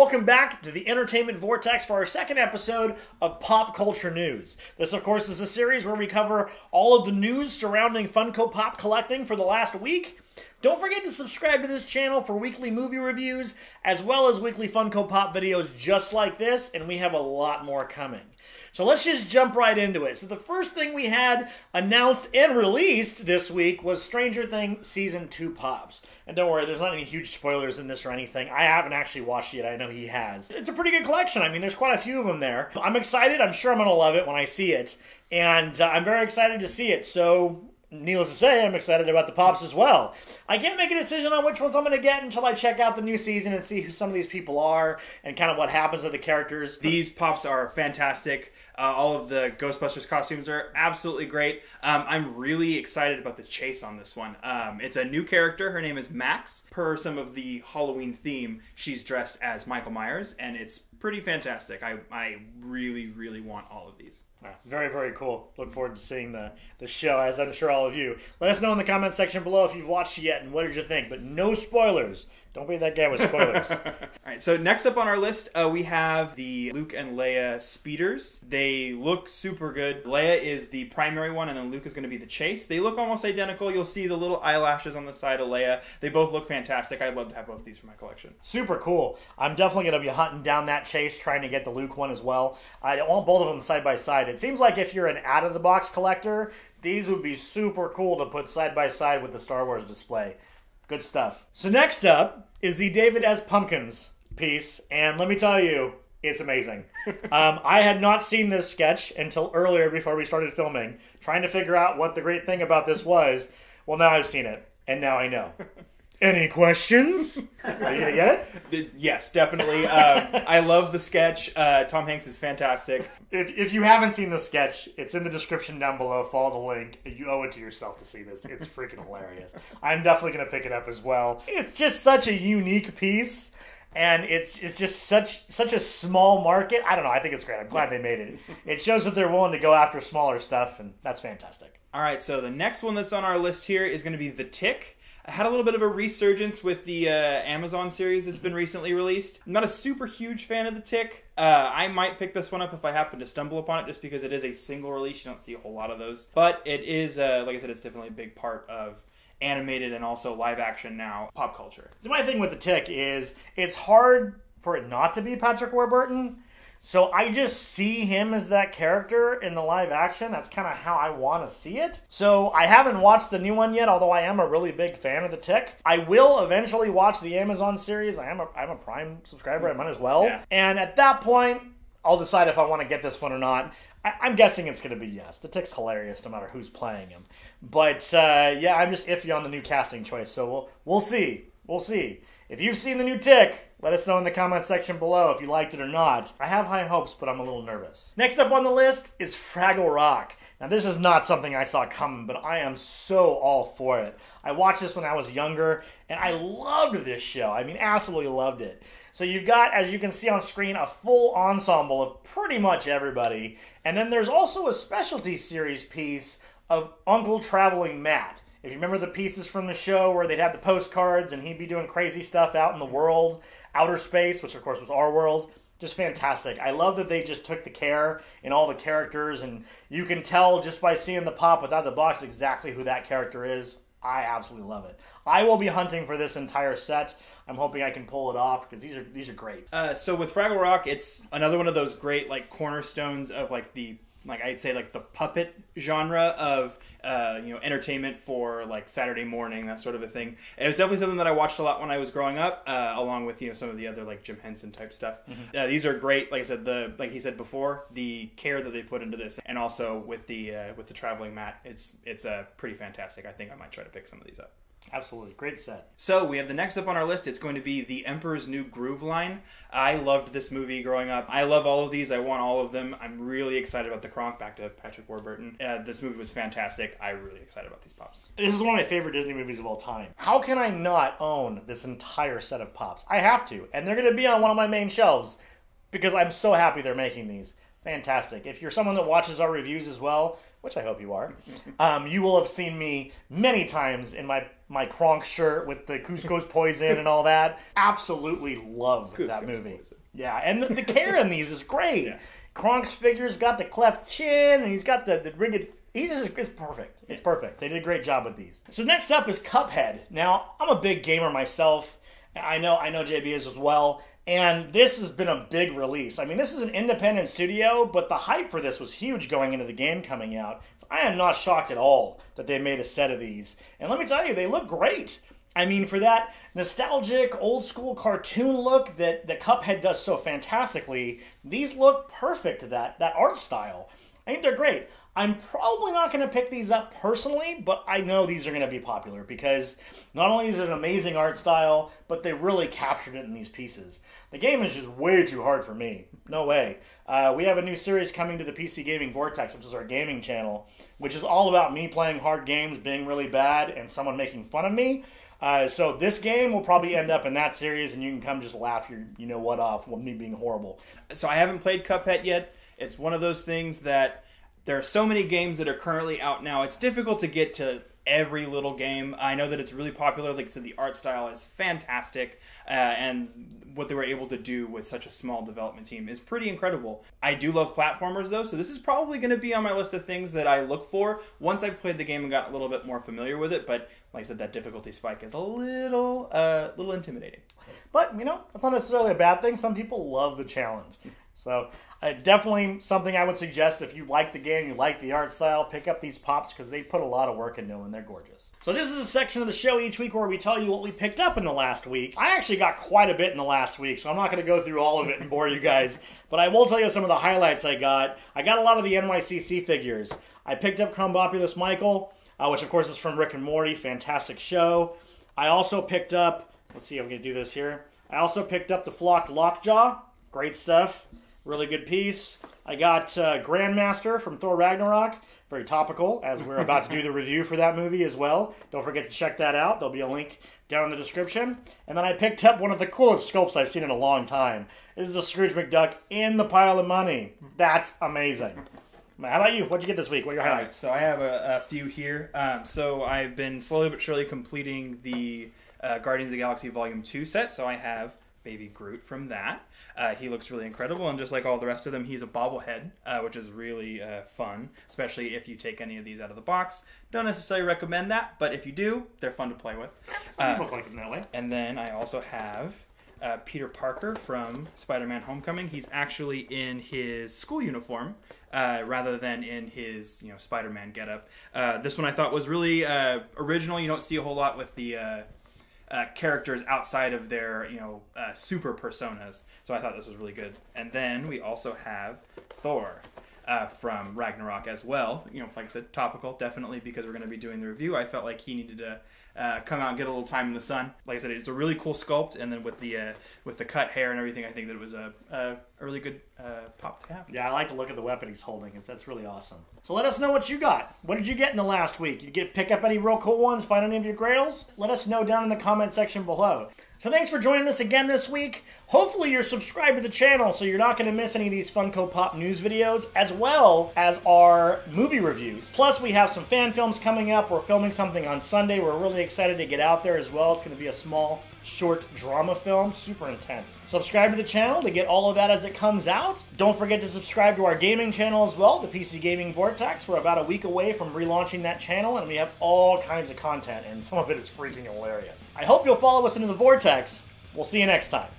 welcome back to the Entertainment Vortex for our second episode of Pop Culture News. This, of course, is a series where we cover all of the news surrounding Funko Pop collecting for the last week. Don't forget to subscribe to this channel for weekly movie reviews, as well as weekly Funko Pop videos just like this, and we have a lot more coming. So let's just jump right into it. So the first thing we had announced and released this week was Stranger Things Season 2 Pops. And don't worry, there's not any huge spoilers in this or anything. I haven't actually watched it yet. I know he has. It's a pretty good collection. I mean, there's quite a few of them there. I'm excited. I'm sure I'm going to love it when I see it. And I'm very excited to see it. So needless to say, I'm excited about the Pops as well. I can't make a decision on which ones I'm going to get until I check out the new season and see who some of these people are and kind of what happens to the characters. These Pops are fantastic. All of the Ghostbusters costumes are absolutely great. I'm really excited about the chase on this one. It's a new character. Her name is Max. Per some of the Halloween theme, she's dressed as Michael Myers, and it's pretty fantastic. I really, really want all of these. Very, very cool. Look forward to seeing the show, as I'm sure all of you. Let us know in the comment section below if you've watched it yet and what did you think. But no spoilers. Don't be that guy with spoilers. All right, so next up on our list, we have the Luke and Leia speeders. They look super good. Leia is the primary one, and then Luke is going to be the chase. They look almost identical. You'll see the little eyelashes on the side of Leia. They both look fantastic. I'd love to have both of these for my collection. Super cool. I'm definitely going to be hunting down that chase, trying to get the Luke one as well. I want both of them side by side. It seems like if you're an out-of-the-box collector, these would be super cool to put side by side with the Star Wars display. Good stuff. So next up is the David S. Pumpkins piece, and let me tell you, it's amazing. I had not seen this sketch until earlier before we started filming, trying to figure out what the great thing about this was. Well, now I've seen it, and now I know. Any questions? Are you gonna get it? Yes, definitely. I love the sketch. Tom Hanks is fantastic. If you haven't seen the sketch, it's in the description down below. Follow the link. You owe it to yourself to see this. It's freaking hilarious. I'm definitely going to pick it up as well. It's just such a unique piece, and it's just such a small market. I don't know. I think it's great. I'm glad they made it. It shows that they're willing to go after smaller stuff, and that's fantastic. All right, so the next one that's on our list here is going to be The Tick. I had a little bit of a resurgence with the Amazon series that's been recently released. I'm not a super huge fan of The Tick. I might pick this one up if I happen to stumble upon it, just because it is a single release. You don't see a whole lot of those. But it is, like I said, it's definitely a big part of animated and also live action now pop culture. So my thing with The Tick is it's hard for it not to be Patrick Warburton. So I just see him as that character in the live action. That's kind of how I want to see it. So I haven't watched the new one yet, although I am a really big fan of The Tick. I will eventually watch the Amazon series. I'm a Prime subscriber. I might as well. Yeah. And at that point, I'll decide if I want to get this one or not. I'm guessing it's going to be yes. The Tick's hilarious no matter who's playing him. But yeah, I'm just iffy on the new casting choice. So we'll see. We'll see. If you've seen the new Tick, let us know in the comment section below if you liked it or not. I have high hopes, but I'm a little nervous. Next up on the list is Fraggle Rock. Now, this is not something I saw coming, but I am so all for it. I watched this when I was younger, and I loved this show. I mean, absolutely loved it. So you've got, as you can see on screen, a full ensemble of pretty much everybody. And then there's also a specialty series piece of Uncle Traveling Matt. If you remember the pieces from the show where they'd have the postcards and he'd be doing crazy stuff out in the world, outer space, which of course was our world, just fantastic. I love that they just took the care in all the characters, and you can tell just by seeing the pop without the box exactly who that character is. I absolutely love it. I will be hunting for this entire set. I'm hoping I can pull it off because these are great. So with Fraggle Rock, it's another one of those great like cornerstones of like the I'd say like the puppet genre of entertainment for like Saturday morning, that sort of a thing. It was definitely something that I watched a lot when I was growing up, along with some of the other like Jim Henson type stuff. Mm-hmm. These are great. Like I said, like he said before, the care that they put into this, and also with the traveling Matt, it's pretty fantastic. I think I might try to pick some of these up. Absolutely. Great set. So we have the next up on our list. It's going to be The Emperor's New Groove line. I loved this movie growing up. I love all of these. I want all of them. I'm really excited about the Kronk, back to Patrick Warburton. This movie was fantastic. I'm really excited about these Pops. This is one of my favorite Disney movies of all time. How can I not own this entire set of Pops? I have to. And they're going to be on one of my main shelves because I'm so happy they're making these. fantastic. If you're someone that watches our reviews as well, which I hope you are, you will have seen me many times in my Kronk shirt with the Cusco's poison and all that. Absolutely love that movie. Poison. Yeah, and the care in these is great. Yeah. Kronk's figure's got the cleft chin, and he's got the rigged... It's perfect. It's perfect. They did a great job with these. So next up is Cuphead. Now, I'm a big gamer myself. I know JB is as well. And this has been a big release. I mean, this is an independent studio, but the hype for this was huge going into the game coming out. So I am not shocked at all that they made a set of these. And let me tell you, they look great. I mean, for that nostalgic, old-school cartoon look that Cuphead does so fantastically, these look perfect to that art style. I think they're great. I'm probably not going to pick these up personally, but I know these are going to be popular because not only is it an amazing art style, but they really captured it in these pieces. The game is just way too hard for me. No way. We have a new series coming to the PC Gaming Vortex, which is our gaming channel, which is all about me playing hard games, being really bad, and someone making fun of me. So this game will probably end up in that series, and you can come just laugh your you-know-what off with me being horrible. So I haven't played Cuphead yet. It's one of those things that there are so many games that are currently out now. It's difficult to get to every little game. I know that it's really popular. Like I said, the art style is fantastic, and what they were able to do with such a small development team is pretty incredible. I do love platformers, though, so this is probably going to be on my list of things that I look for once I've played the game and got a little bit more familiar with it. But like I said, that difficulty spike is a little intimidating. But, that's not necessarily a bad thing. Some people love the challenge. So definitely something I would suggest if you like the game, you like the art style, pick up these Pops because they put a lot of work into them and they're gorgeous. So this is a section of the show each week where we tell you what we picked up in the last week. I actually got quite a bit in the last week, so I'm not going to go through all of it and bore you guys. But I will tell you some of the highlights I got. I got a lot of the NYCC figures. I picked up Crumbopulous Michael, which of course is from Rick and Morty. Fantastic show. I also picked up, let's see if I'm going to do this here. I also picked up the Flocked Lockjaw. Great stuff. Really good piece. I got Grandmaster from Thor Ragnarok. Very topical, as we're about to do the review for that movie as well. Don't forget to check that out. There'll be a link down in the description. And then I picked up one of the coolest sculpts I've seen in a long time. This is a Scrooge McDuck in the pile of money. That's amazing. How about you? What'd you get this week? What are your highlights? So I have a few here. So I've been slowly but surely completing the Guardians of the Galaxy Volume 2 set. So I have Baby Groot from that. He looks really incredible, and just like all the rest of them, he's a bobblehead, which is really fun, especially if you take any of these out of the box. Don't necessarily recommend that, but if you do, they're fun to play with. Some people like them that way. And then I also have Peter Parker from Spider-Man Homecoming. He's actually in his school uniform rather than in his Spider-Man getup. This one I thought was really original. You don't see a whole lot with the characters outside of their super personas, so I thought this was really good. And then we also have Thor from Ragnarok as well. Like I said, topical definitely, because we're going to be doing the review. I felt like he needed to come out and get a little time in the sun. Like I said, it's a really cool sculpt, and then with the cut hair and everything, I think that it was a really good pop to have. Yeah, I like to look at the weapon he's holding. That's really awesome. So let us know what you got. What did you get in the last week? Did you pick up any real cool ones? Find any of your grails? Let us know down in the comment section below. So thanks for joining us again this week. Hopefully you're subscribed to the channel so you're not going to miss any of these Funko Pop news videos, as well as our movie reviews. Plus we have some fan films coming up. We're filming something on Sunday. We're really excited to get out there as well. It's going to be a small, short drama film. Super intense. Subscribe to the channel to get all of that as it comes out. Don't forget to subscribe to our gaming channel as well, the PC Gaming Vortex. We're about a week away from relaunching that channel, and we have all kinds of content, and some of it is freaking hilarious. I hope you'll follow us into the Vortex. We'll see you next time.